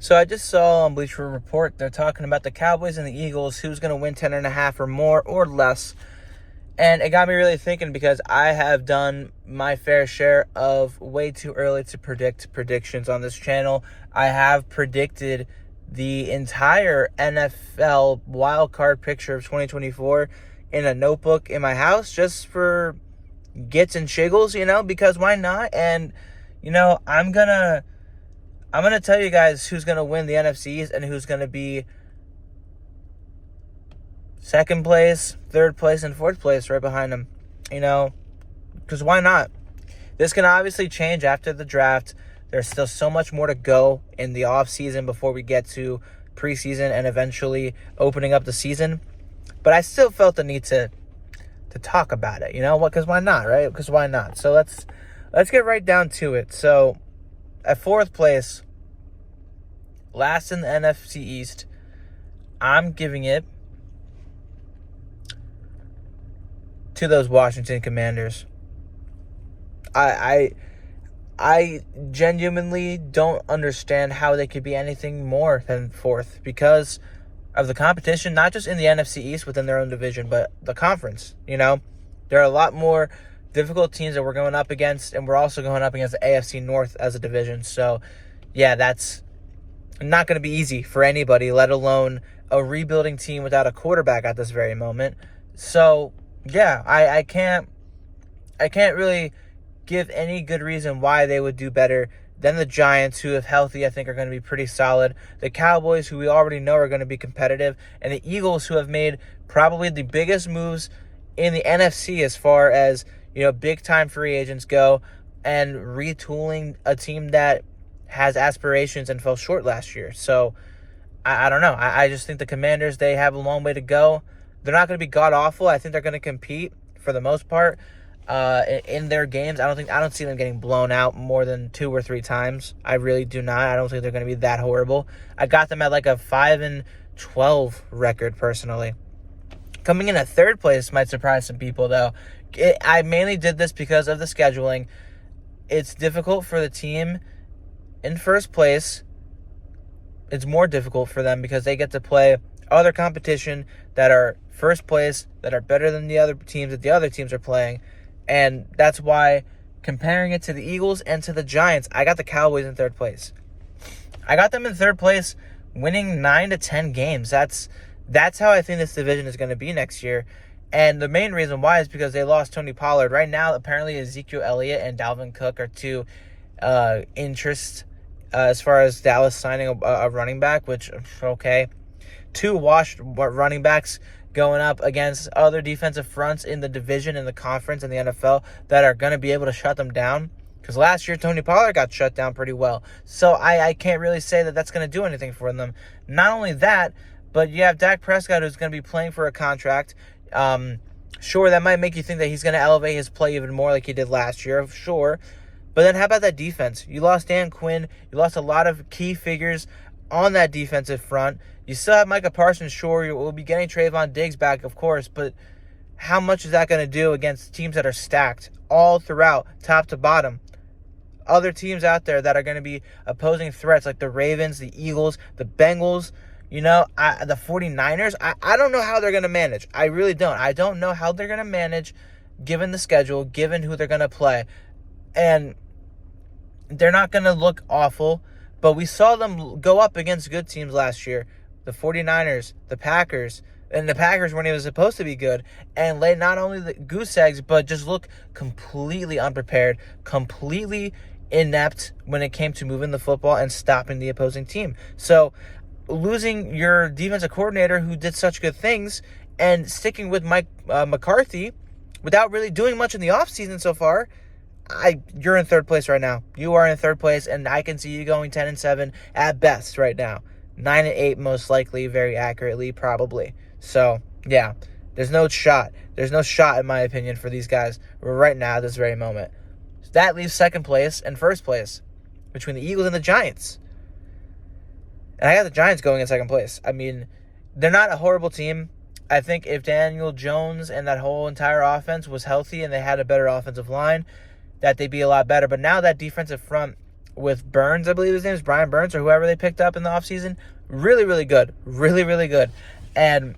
So I just saw on Bleacher Report, they're talking about the Cowboys and the Eagles, who's going to win 10.5 or more or less. And it got me really thinking because I have done my fair share of way too early to predict predictions on this channel. I have predicted the entire NFL wildcard picture of 2024 in a notebook in my house just for gits and shiggles, because why not? And, I'm going to tell you guys who's going to win the NFCs and who's going to be second place, third place, and fourth place right behind them. Because why not? This can obviously change after the draft. There's still so much more to go in the offseason before we get to preseason and eventually opening up the season. But I still felt the need to talk about it. Because why not, right? Because why not? So let's get right down to it. So at fourth place, last in the NFC East, I'm giving it to those Washington Commanders. I genuinely don't understand how they could be anything more than fourth because of the competition, not just in the NFC East within their own division, but the conference. There are a lot more difficult teams that we're going up against, and we're also going up against the AFC North as a division. So, yeah, that's not going to be easy for anybody, let alone a rebuilding team without a quarterback at this very moment. So, yeah, I can't really give any good reason why they would do better than the Giants, who, if healthy, I think are going to be pretty solid. The Cowboys, who we already know are going to be competitive. And the Eagles, who have made probably the biggest moves in the NFC as far as, big-time free agents go and retooling a team that has aspirations and fell short last year. So, I don't know. I just think the Commanders, they have a long way to go. They're not going to be god-awful. I think they're going to compete for the most part in their games. I don't see them getting blown out more than 2 or 3 times. I really do not. I don't think they're going to be that horrible. I got them at like a 5-12 record personally. Coming in at third place might surprise some people, though. I mainly did this because of the scheduling. It's difficult for the team in first place. It's more difficult for them because they get to play other competition that are first place, that are better than the other teams that the other teams are playing. And that's why, comparing it to the Eagles and to the Giants, I got the Cowboys in third place. I got them in third place, winning 9 to 10 games. That's how I think this division is going to be next year. And the main reason why is because they lost Tony Pollard. Right now, apparently Ezekiel Elliott and Dalvin Cook are two interests as far as Dallas signing a running back, which, okay. 2 washed running backs going up against other defensive fronts in the division, in the conference, in the NFL that are going to be able to shut them down. Because last year, Tony Pollard got shut down pretty well. So I can't really say that that's going to do anything for them. Not only that, but you have Dak Prescott, who's going to be playing for a contract. Sure, that might make you think that he's going to elevate his play even more like he did last year. Sure. But then how about that defense? You lost Dan Quinn. You lost a lot of key figures on that defensive front. You still have Micah Parsons. Sure, you will be getting Trayvon Diggs back, of course, but how much is that going to do against teams that are stacked all throughout, top to bottom? Other teams out there that are going to be opposing threats like the Ravens, the Eagles, the Bengals, the 49ers. I don't know how they're going to manage. I really don't. I don't know how they're going to manage given the schedule, given who they're going to play. And they're not going to look awful, but we saw them go up against good teams last year. The 49ers, the Packers, and the Packers weren't even supposed to be good, and lay not only the goose eggs, but just look completely unprepared, completely inept when it came to moving the football and stopping the opposing team. So losing your defensive coordinator who did such good things and sticking with Mike McCarthy without really doing much in the offseason so far, you're in third place right now. You are in third place, and I can see you going 10-7 at best right now. 9-8 most likely, very accurately, probably. So, yeah, there's no shot. There's no shot, in my opinion, for these guys right now at this very moment. So that leaves second place and first place between the Eagles and the Giants. And I got the Giants going in second place. I mean, they're not a horrible team. I think if Daniel Jones and that whole entire offense was healthy and they had a better offensive line, that they'd be a lot better. But now that defensive front with Burns, I believe his name is Brian Burns, or whoever they picked up in the offseason. Really, really good. Really, really good. And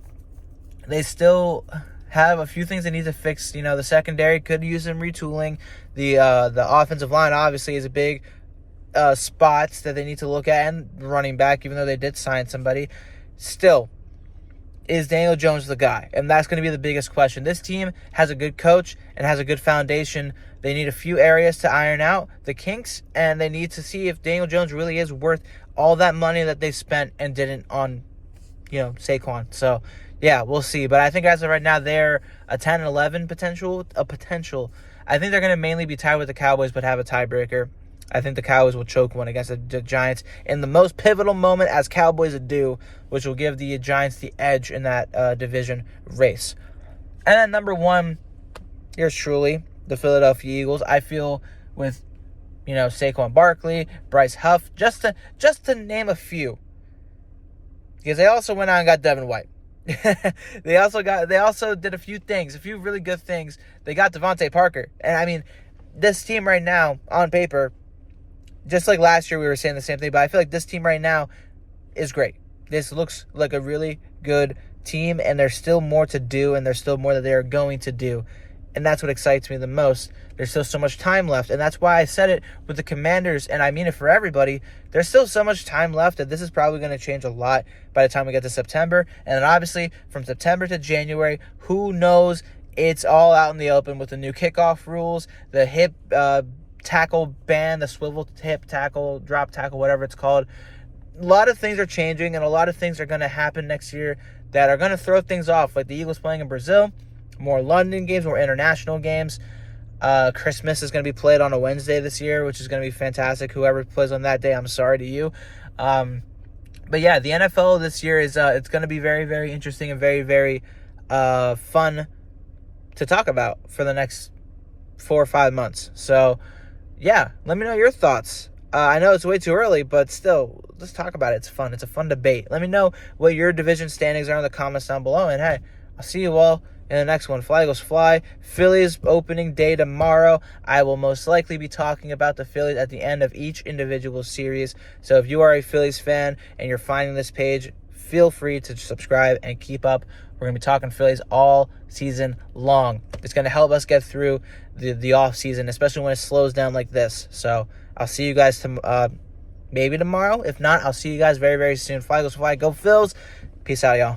they still have a few things they need to fix. You know, the secondary could use some retooling. The offensive line obviously is a big spots that they need to look at, and running back, even though they did sign somebody. Still, is Daniel Jones the guy? And that's going to be the biggest question. This team has a good coach and has a good foundation. They need a few areas to iron out the kinks, and they need to see if Daniel Jones really is worth all that money that they spent and didn't on, Saquon. So, yeah, we'll see. But I think as of right now, they're a 10-11 potential. I think they're going to mainly be tied with the Cowboys, but have a tiebreaker. I think the Cowboys will choke one against the Giants in the most pivotal moment, as Cowboys do, which will give the Giants the edge in that division race. And then number one, yours truly, the Philadelphia Eagles. I feel with, Saquon Barkley, Bryce Huff, just to name a few, because they also went out and got Devin White. They also did a few really good things. They got Devontae Parker, and I mean, this team right now on paper, just like last year we were saying the same thing, but I feel like this team right now is great. This looks like a really good team, and there's still more to do, and there's still more that they are going to do. And that's what excites me the most. There's still so much time left, and that's why I said it with the Commanders, and I mean it for everybody. There's still so much time left that this is probably going to change a lot by the time we get to September. And then obviously from September to January, who knows? It's all out in the open with the new kickoff rules, the hip tackle ban, the swivel hip tackle, drop tackle, whatever it's called. A lot of things are changing, and a lot of things are going to happen next year that are going to throw things off, like the Eagles playing in Brazil, more London games, more international games. Christmas is going to be played on a Wednesday this year, which is going to be fantastic. Whoever plays on that day, I'm sorry to you. But yeah, the NFL this year is it's going to be very, very interesting and very, very fun to talk about for the next 4 or 5 months. So yeah, let me know your thoughts. I know it's way too early, but still, let's talk about it. It's fun. It's a fun debate. Let me know what your division standings are in the comments down below. And hey, I'll see you all in the next one. Fly Eagles Fly. Phillies opening day tomorrow. I will most likely be talking about the Phillies at the end of each individual series. So if you are a Phillies fan and you're finding this page, feel free to subscribe and keep up. We're going to be talking Phillies all season long. It's going to help us get through the off season, especially when it slows down like this. So I'll see you guys maybe tomorrow. If not, I'll see you guys very, very soon. Fly Eagles Fly. Go Phils. Peace out, y'all.